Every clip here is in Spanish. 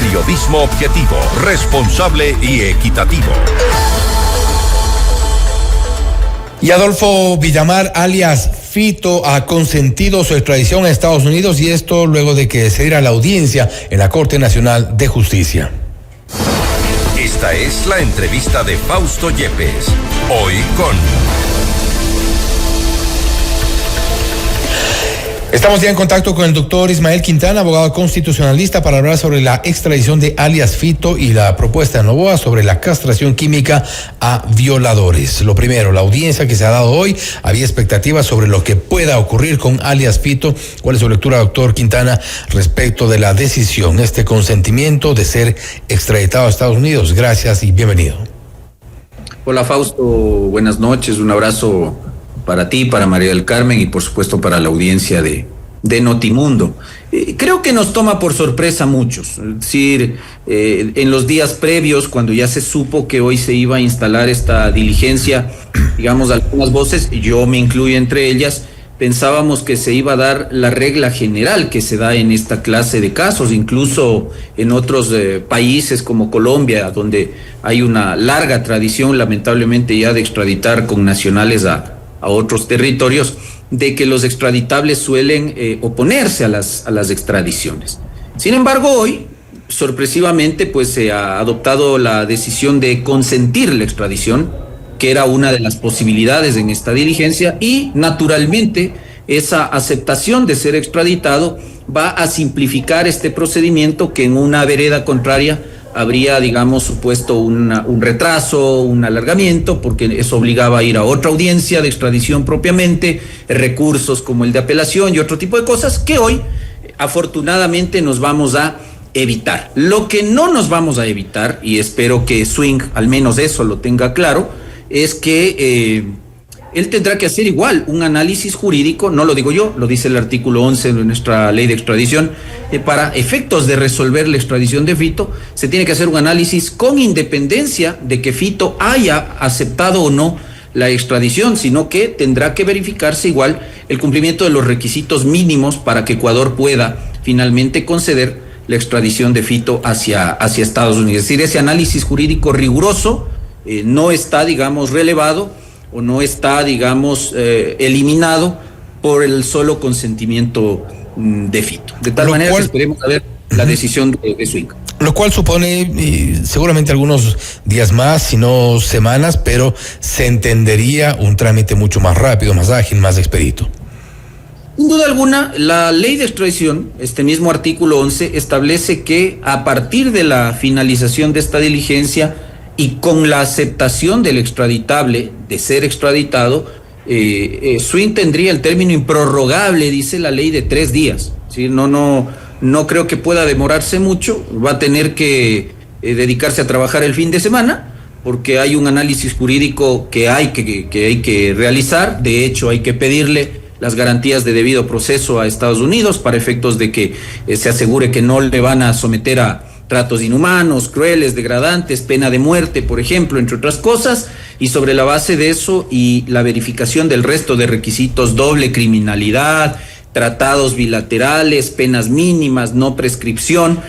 Periodismo objetivo, responsable y equitativo. Y Adolfo Villamar, alias Fito, ha consentido su extradición a Estados Unidos, y esto luego de que se diera la audiencia en la Corte Nacional de Justicia. Esta es la entrevista de Fausto Yepes, hoy con... Estamos ya en contacto con el doctor Ismael Quintana, abogado constitucionalista, para hablar sobre la extradición de alias Fito y la propuesta de Noboa sobre la castración química a violadores. Lo primero, la audiencia que se ha dado hoy, había expectativas sobre lo que pueda ocurrir con alias Fito. ¿Cuál es su lectura, doctor Quintana, respecto de la decisión, este consentimiento de ser extraditado a Estados Unidos? Gracias y bienvenido. Hola Fausto, buenas noches, un abrazo para ti, para María del Carmen y por supuesto para la audiencia de Notimundo. Creo que nos toma por sorpresa a muchos. Es decir, en los días previos, cuando ya se supo que hoy se iba a instalar esta diligencia, digamos, algunas voces, yo me incluyo entre ellas, pensábamos que se iba a dar la regla general que se da en esta clase de casos, incluso en otros países como Colombia, donde hay una larga tradición, lamentablemente, ya de extraditar con nacionales a otros territorios, de que los extraditables suelen oponerse a las extradiciones. Sin embargo, hoy, sorpresivamente, pues se ha adoptado la decisión de consentir la extradición, que era una de las posibilidades en esta diligencia, y naturalmente esa aceptación de ser extraditado va a simplificar este procedimiento que en una vereda contraria habría, digamos, supuesto un retraso, un alargamiento, porque eso obligaba a ir a otra audiencia de extradición propiamente, recursos como el de apelación y otro tipo de cosas que hoy, afortunadamente, nos vamos a evitar. Lo que no nos vamos a evitar, y espero que Swing al menos eso lo tenga claro, es que él tendrá que hacer igual un análisis jurídico, no lo digo yo, lo dice el artículo 11 de nuestra ley de extradición, para efectos de resolver la extradición de Fito, se tiene que hacer un análisis con independencia de que Fito haya aceptado o no la extradición, sino que tendrá que verificarse igual el cumplimiento de los requisitos mínimos para que Ecuador pueda finalmente conceder la extradición de Fito hacia Estados Unidos. Es decir, ese análisis jurídico riguroso no está, digamos, relevado o no está, digamos, eliminado por el solo consentimiento de Fito. De tal manera que esperemos a ver la decisión de Swing. Lo cual supone seguramente algunos días más, si no semanas, pero se entendería un trámite mucho más rápido, más ágil, más expedito. Sin duda alguna, la ley de extradición, este mismo artículo 11, establece que a partir de la finalización de esta diligencia y con la aceptación del extraditable de ser extraditado, Swing tendría el término improrrogable, dice la ley, de 3 días. ¿Sí? No creo que pueda demorarse mucho, va a tener que dedicarse a trabajar el fin de semana, porque hay un análisis jurídico que hay que realizar. De hecho, hay que pedirle las garantías de debido proceso a Estados Unidos para efectos de que se asegure que no le van a someter a tratos inhumanos, crueles, degradantes, pena de muerte, por ejemplo, entre otras cosas, y sobre la base de eso y la verificación del resto de requisitos, doble criminalidad, tratados bilaterales, penas mínimas, no prescripción,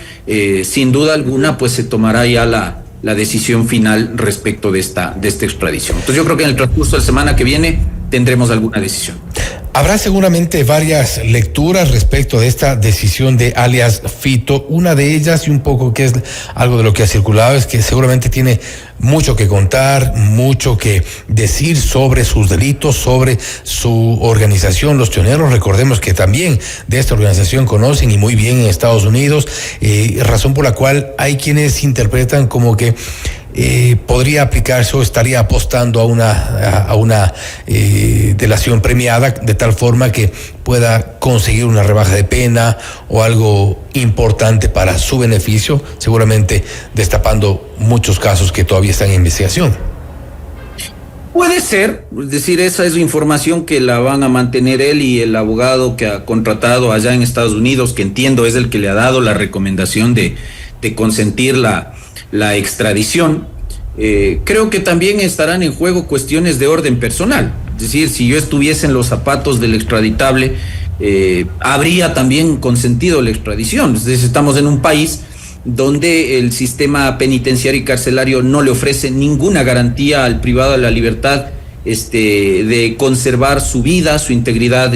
sin duda alguna, pues se tomará ya la decisión final respecto de esta extradición. Entonces yo creo que en el transcurso de la semana que viene tendremos alguna decisión. Habrá seguramente varias lecturas respecto de esta decisión de alias Fito. Una de ellas, y un poco que es algo de lo que ha circulado, es que seguramente tiene mucho que contar, mucho que decir sobre sus delitos, sobre su organización, los Tioneros. Recordemos que también de esta organización conocen y muy bien en Estados Unidos, razón por la cual hay quienes interpretan como que podría aplicarse o estaría apostando a una delación premiada, de tal forma que pueda conseguir una rebaja de pena o algo importante para su beneficio, seguramente destapando muchos casos que todavía están en investigación. Puede ser, es decir, esa es la información que la van a mantener él y el abogado que ha contratado allá en Estados Unidos, que entiendo es el que le ha dado la recomendación de consentir la extradición. Creo que también estarán en juego cuestiones de orden personal. Es decir, si yo estuviese en los zapatos del extraditable, habría también consentido la extradición. Es decir, estamos en un país donde el sistema penitenciario y carcelario no le ofrece ninguna garantía al privado de la libertad de conservar su vida, su integridad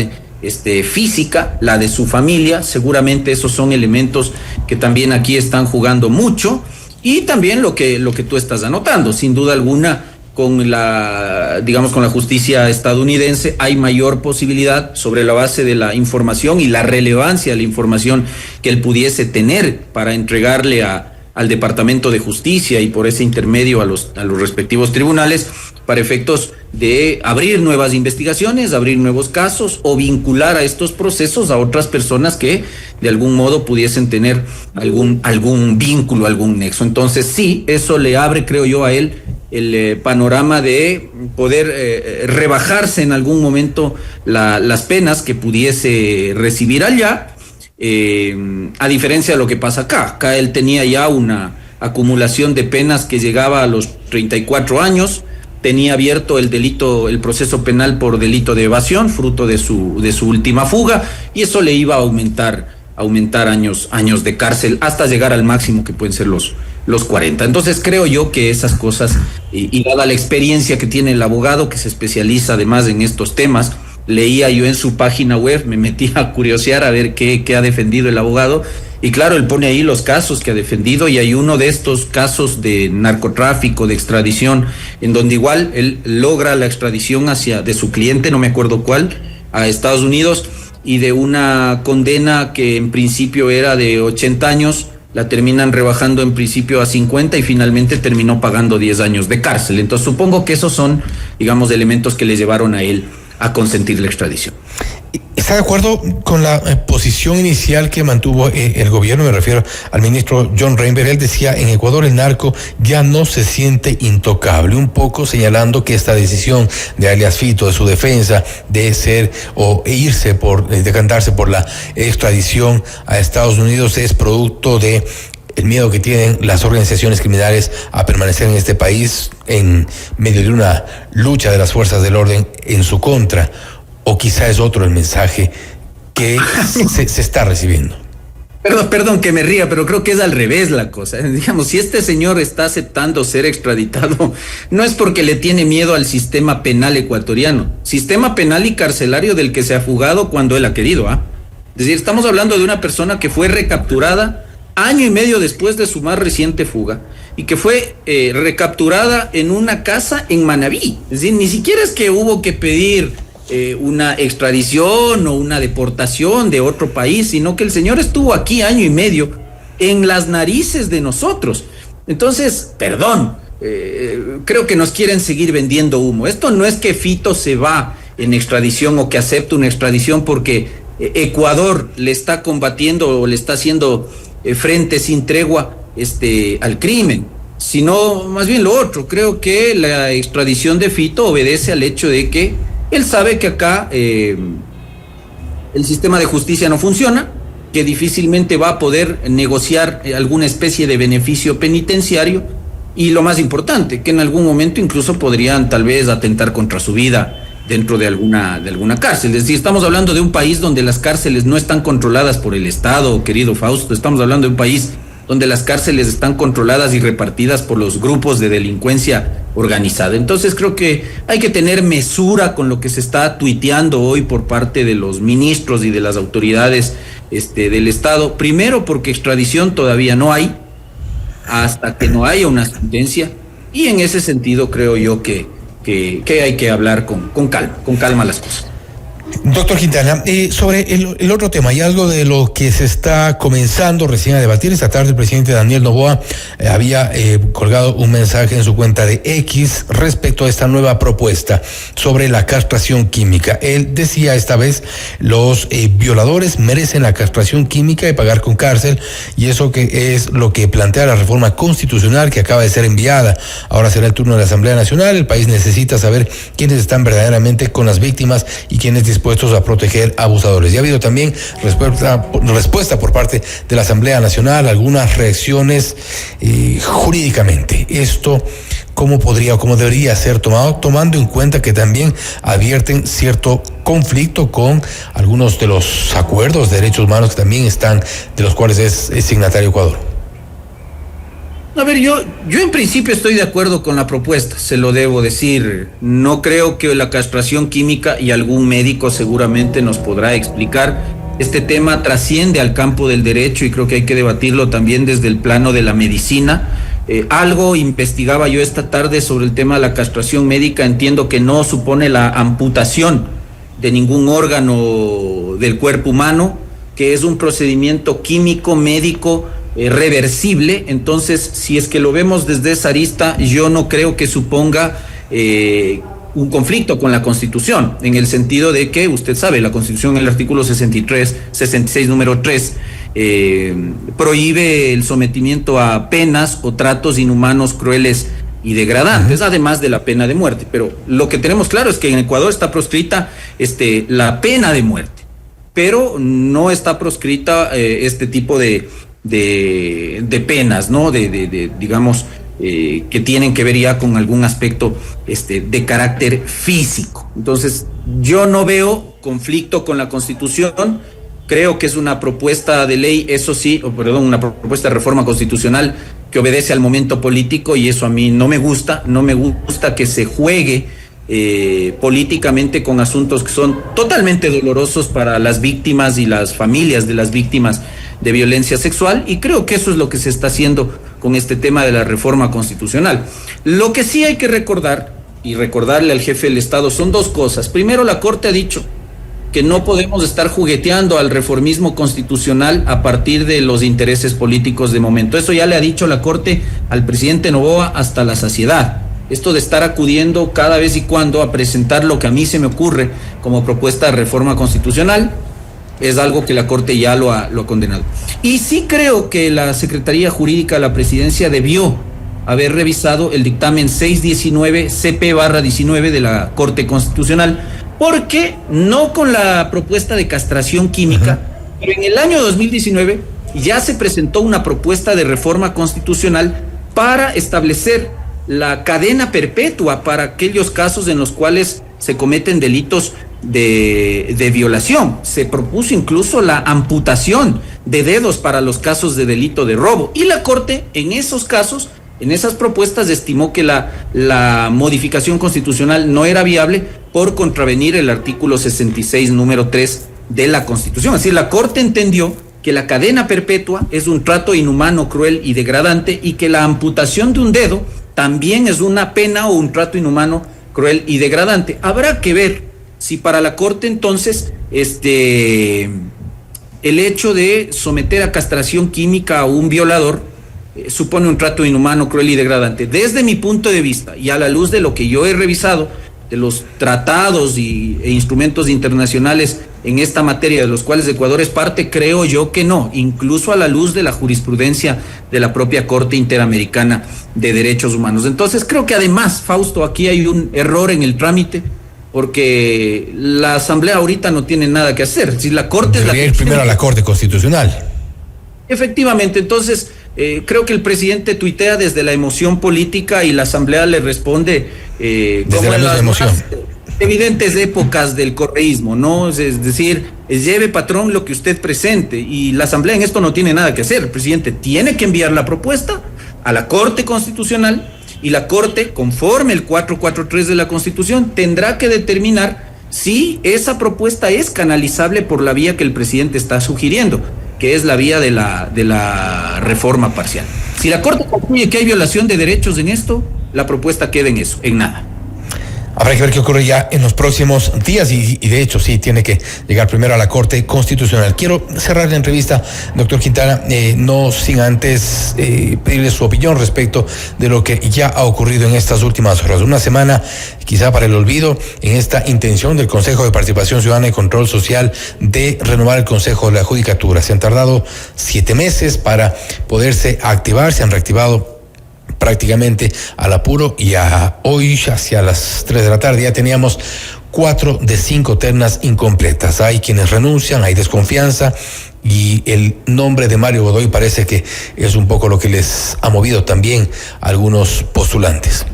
física, la de su familia. Seguramente esos son elementos que también aquí están jugando mucho, y también lo que tú estás anotando, sin duda alguna, con la justicia estadounidense hay mayor posibilidad, sobre la base de la información y la relevancia de la información que él pudiese tener, para entregarle al Departamento de Justicia y por ese intermedio a los respectivos tribunales, para efectos de abrir nuevas investigaciones, abrir nuevos casos o vincular a estos procesos a otras personas que de algún modo pudiesen tener algún vínculo, algún nexo. Entonces sí, eso le abre, creo yo, a él el panorama de poder rebajarse en algún momento las penas que pudiese recibir allá, a diferencia de lo que pasa acá. Acá él tenía ya una acumulación de penas que llegaba a los 34 años, tenía abierto el proceso penal por delito de evasión, fruto de su última fuga, y eso le iba a aumentar años de cárcel hasta llegar al máximo, que pueden ser los 40. Entonces creo yo que esas cosas, y dada la experiencia que tiene el abogado, que se especializa además en estos temas, leía yo en su página web, me metí a curiosear a ver qué ha defendido el abogado, y claro, él pone ahí los casos que ha defendido, y hay uno de estos casos de narcotráfico, de extradición, en donde igual él logra la extradición de su cliente, no me acuerdo cuál, a Estados Unidos, y de una condena que en principio era de 80 años, la terminan rebajando en principio a 50 y finalmente terminó pagando 10 años de cárcel. Entonces supongo que esos son, digamos, elementos que le llevaron a él a consentir la extradición. ¿Está de acuerdo con la posición inicial que mantuvo el gobierno? Me refiero al ministro John Reinberg. Él decía, en Ecuador el narco ya no se siente intocable, un poco señalando que esta decisión de alias Fito, de su defensa, de ser o irse decantarse por la extradición a Estados Unidos, es producto de el miedo que tienen las organizaciones criminales a permanecer en este país en medio de una lucha de las fuerzas del orden en su contra. ¿O quizá es otro el mensaje que se está recibiendo? Perdón que me ría, pero creo que es al revés la cosa. Digamos, si este señor está aceptando ser extraditado, no es porque le tiene miedo al sistema penal ecuatoriano, sistema penal y carcelario del que se ha fugado cuando él ha querido, Es decir, estamos hablando de una persona que fue recapturada año y medio después de su más reciente fuga, y que fue recapturada en una casa en Manabí. Es decir, ni siquiera es que hubo que pedir una extradición o una deportación de otro país, sino que el señor estuvo aquí año y medio en las narices de nosotros. Entonces, perdón, creo que nos quieren seguir vendiendo humo. Esto no es que Fito se va en extradición o que acepta una extradición porque Ecuador le está combatiendo o le está haciendo frente sin tregua al crimen, sino más bien lo otro. Creo que la extradición de Fito obedece al hecho de que él sabe que acá el sistema de justicia no funciona, que difícilmente va a poder negociar alguna especie de beneficio penitenciario, y lo más importante, que en algún momento incluso podrían tal vez atentar contra su vida dentro de alguna cárcel. Es decir, estamos hablando de un país donde las cárceles no están controladas por el Estado, querido Fausto. Estamos hablando de un país donde las cárceles están controladas y repartidas por los grupos de delincuencia organizada. Entonces creo que hay que tener mesura con lo que se está tuiteando hoy por parte de los ministros y de las autoridades del Estado. Primero, porque extradición todavía no hay, hasta que no haya una sentencia, y en ese sentido creo yo que hay que hablar con calma las cosas. Doctor Quintana, sobre el otro tema, hay algo de lo que se está comenzando recién a debatir. Esta tarde el presidente Daniel Noboa había colgado un mensaje en su cuenta de X respecto a esta nueva propuesta sobre la castración química. Él decía esta vez, los violadores merecen la castración química y pagar con cárcel, y eso que es lo que plantea la reforma constitucional que acaba de ser enviada. Ahora será el turno de la Asamblea Nacional. El país necesita saber quiénes están verdaderamente con las víctimas y quiénes dispuestos a proteger abusadores. Y ha habido también respuesta por parte de la Asamblea Nacional, algunas reacciones jurídicamente. Esto, ¿cómo podría o cómo debería ser tomado, tomando en cuenta que también advierten cierto conflicto con algunos de los acuerdos de derechos humanos que también están, de los cuales es signatario Ecuador? A ver, yo en principio estoy de acuerdo con la propuesta, se lo debo decir. No creo que la castración química, y algún médico seguramente nos podrá explicar, este tema trasciende al campo del derecho y creo que hay que debatirlo también desde el plano de la medicina. Algo investigaba yo esta tarde sobre el tema de la castración médica. Entiendo que no supone la amputación de ningún órgano del cuerpo humano, que es un procedimiento químico médico reversible. Entonces, si es que lo vemos desde esa arista, yo no creo que suponga un conflicto con la Constitución, en el sentido de que, usted sabe, la Constitución en el artículo 66, número 3, prohíbe el sometimiento a penas o tratos inhumanos, crueles y degradantes, además de la pena de muerte. Pero lo que tenemos claro es que en Ecuador está proscrita la pena de muerte, pero no está proscrita este tipo de penas, ¿no? Digamos, que tienen que ver ya con algún aspecto de carácter físico. Entonces, yo no veo conflicto con la Constitución. Creo que es una propuesta de ley, una propuesta de reforma constitucional que obedece al momento político, y eso a mí no me gusta. No me gusta que se juegue políticamente con asuntos que son totalmente dolorosos para las víctimas y las familias de las víctimas de violencia sexual, y creo que eso es lo que se está haciendo con este tema de la reforma constitucional. Lo que sí hay que recordar, y recordarle al jefe del Estado, son dos cosas. Primero, la Corte ha dicho que no podemos estar jugueteando al reformismo constitucional a partir de los intereses políticos de momento. Eso ya le ha dicho la Corte al presidente Noboa hasta la saciedad. Esto de estar acudiendo cada vez y cuando a presentar lo que a mí se me ocurre como propuesta de reforma constitucional es algo que la Corte ya lo ha condenado. Y sí creo que la Secretaría Jurídica de la Presidencia debió haber revisado el dictamen 619 CP/19 de la Corte Constitucional, porque no con la propuesta de castración química, pero en el año 2019 ya se presentó una propuesta de reforma constitucional para establecer la cadena perpetua para aquellos casos en los cuales se cometen delitos de violación. Se propuso incluso la amputación de dedos para los casos de delito de robo, y la Corte en esos casos, en esas propuestas, estimó que la modificación constitucional no era viable por contravenir el artículo 66, número 3 de la Constitución. Así, la Corte entendió que la cadena perpetua es un trato inhumano, cruel y degradante, y que la amputación de un dedo también es una pena o un trato inhumano, cruel y degradante. Habrá que ver si para la Corte entonces el hecho de someter a castración química a un violador supone un trato inhumano, cruel y degradante. Desde mi punto de vista, y a la luz de lo que yo he revisado, de los tratados e instrumentos internacionales en esta materia, de los cuales Ecuador es parte, creo yo que no, incluso a la luz de la jurisprudencia de la propia Corte Interamericana de Derechos Humanos. Entonces creo que además, Fausto, aquí hay un error en el trámite, porque la Asamblea ahorita no tiene nada que hacer. Si la Corte debería ir primero a la Corte Constitucional. Efectivamente, entonces creo que el presidente tuitea desde la emoción política y la Asamblea le responde desde la misma emoción. Evidentes épocas del correísmo, ¿no? Es decir, lleve, patrón, lo que usted presente, y la Asamblea en esto no tiene nada que hacer. El presidente tiene que enviar la propuesta a la Corte Constitucional, y la Corte, conforme el 443 de la Constitución, tendrá que determinar si esa propuesta es canalizable por la vía que el presidente está sugiriendo, que es la vía de la reforma parcial. Si la Corte concluye que hay violación de derechos en esto, la propuesta queda en eso, en nada. Habrá que ver qué ocurre ya en los próximos días, y de hecho sí tiene que llegar primero a la Corte Constitucional. Quiero cerrar la entrevista, doctor Quintana, no sin antes pedirle su opinión respecto de lo que ya ha ocurrido en estas últimas horas. Una semana quizá para el olvido en esta intención del Consejo de Participación Ciudadana y Control Social de renovar el Consejo de la Judicatura. Se han tardado 7 meses para poderse activar, se han reactivado prácticamente al apuro, y hoy hacia las 3 de la tarde ya teníamos 4 de 5 ternas incompletas. Hay quienes renuncian, hay desconfianza, y el nombre de Mario Godoy parece que es un poco lo que les ha movido también a algunos postulantes.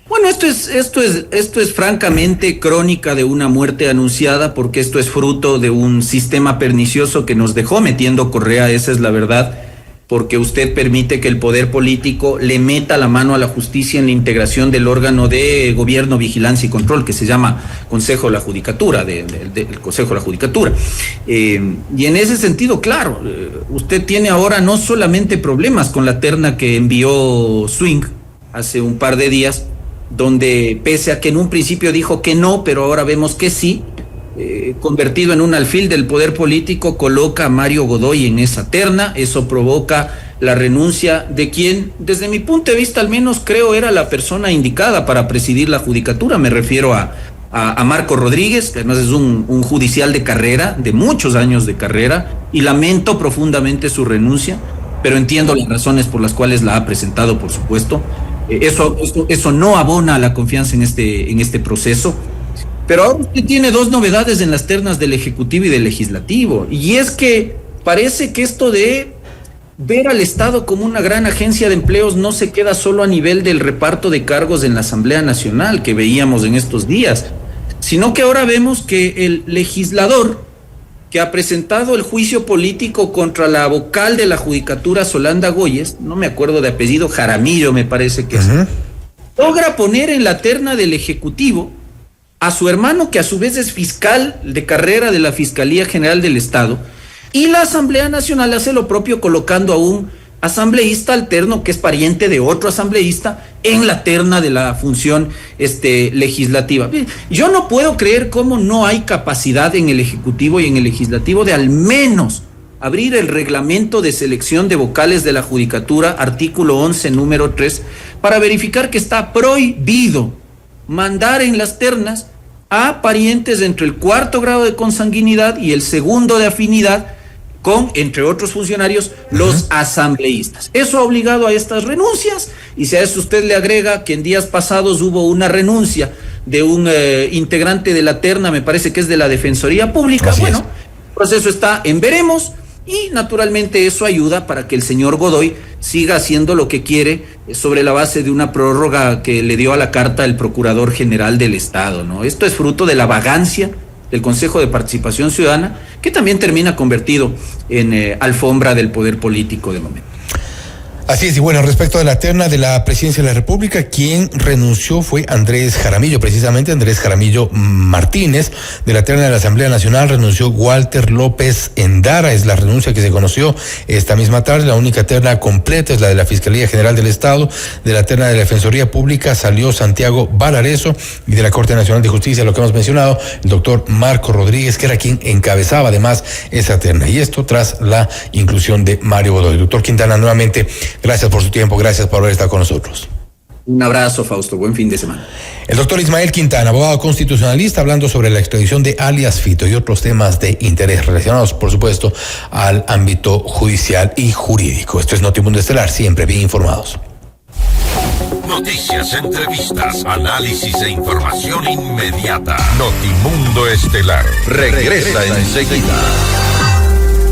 Bueno, esto es francamente crónica de una muerte anunciada, porque esto es fruto de un sistema pernicioso que nos dejó metiendo correa, esa es la verdad. porque usted permite que el poder político le meta la mano a la justicia en la integración del órgano de gobierno, vigilancia y control, que se llama Consejo de la Judicatura, del Consejo de la Judicatura. Y en ese sentido, claro, usted tiene ahora no solamente problemas con la terna que envió Swing hace un par de días, donde pese a que en un principio dijo que no, pero ahora vemos que sí, convertido en un alfil del poder político, coloca a Mario Godoy en esa terna. Eso provoca la renuncia de quien, desde mi punto de vista al menos, creo era la persona indicada para presidir la judicatura. Me refiero a Marco Rodríguez, que además es un judicial de carrera, de muchos años de carrera, y lamento profundamente su renuncia, pero entiendo las razones por las cuales la ha presentado, por supuesto. Eso no abona a la confianza en este proceso. Pero ahora usted tiene dos novedades en las ternas del Ejecutivo y del Legislativo, y es que parece que esto de ver al Estado como una gran agencia de empleos no se queda solo a nivel del reparto de cargos en la Asamblea Nacional que veíamos en estos días, sino que ahora vemos que el legislador que ha presentado el juicio político contra la vocal de la Judicatura, Solanda Goyes, no me acuerdo de apellido, Jaramillo me parece que es, logra poner en la terna del Ejecutivo a su hermano, que a su vez es fiscal de carrera de la Fiscalía General del Estado, y la Asamblea Nacional hace lo propio colocando a un asambleísta alterno que es pariente de otro asambleísta en la terna de la función legislativa. Yo no puedo creer cómo no hay capacidad en el Ejecutivo y en el Legislativo de al menos abrir el reglamento de selección de vocales de la Judicatura, artículo 11, número 3, para verificar que está prohibido mandar en las ternas a parientes entre el 4º grado de consanguinidad y el 2º de afinidad con, entre otros funcionarios, los asambleístas. Eso ha obligado a estas renuncias, y si a eso usted le agrega que en días pasados hubo una renuncia de un integrante de la terna, me parece que es de la Defensoría Pública, el proceso está en veremos, y naturalmente eso ayuda para que el señor Godoy siga haciendo lo que quiere sobre la base de una prórroga que le dio a la carta el Procurador General del Estado, ¿no? Esto es fruto de la vagancia del Consejo de Participación Ciudadana, que también termina convertido en alfombra del poder político de momento. Así es, y bueno, respecto de la terna de la Presidencia de la República, quien renunció fue Andrés Jaramillo, precisamente Andrés Jaramillo Martínez. De la terna de la Asamblea Nacional renunció Walter López Endara, es la renuncia que se conoció esta misma tarde. La única terna completa es la de la Fiscalía General del Estado. De la terna de la Defensoría Pública salió Santiago Valareso, y de la Corte Nacional de Justicia, lo que hemos mencionado, el doctor Marco Rodríguez, que era quien encabezaba además esa terna. Y esto tras la inclusión de Mario Godoy. Doctor Quintana, nuevamente, gracias por su tiempo, gracias por haber estado con nosotros. Un abrazo, Fausto, buen fin de semana. El doctor Ismael Quintana, abogado constitucionalista, hablando sobre la extradición de alias Fito y otros temas de interés relacionados, por supuesto, al ámbito judicial y jurídico. Esto es Notimundo Estelar, siempre bien informados. Noticias, entrevistas, análisis e información inmediata. Notimundo Estelar regresa enseguida.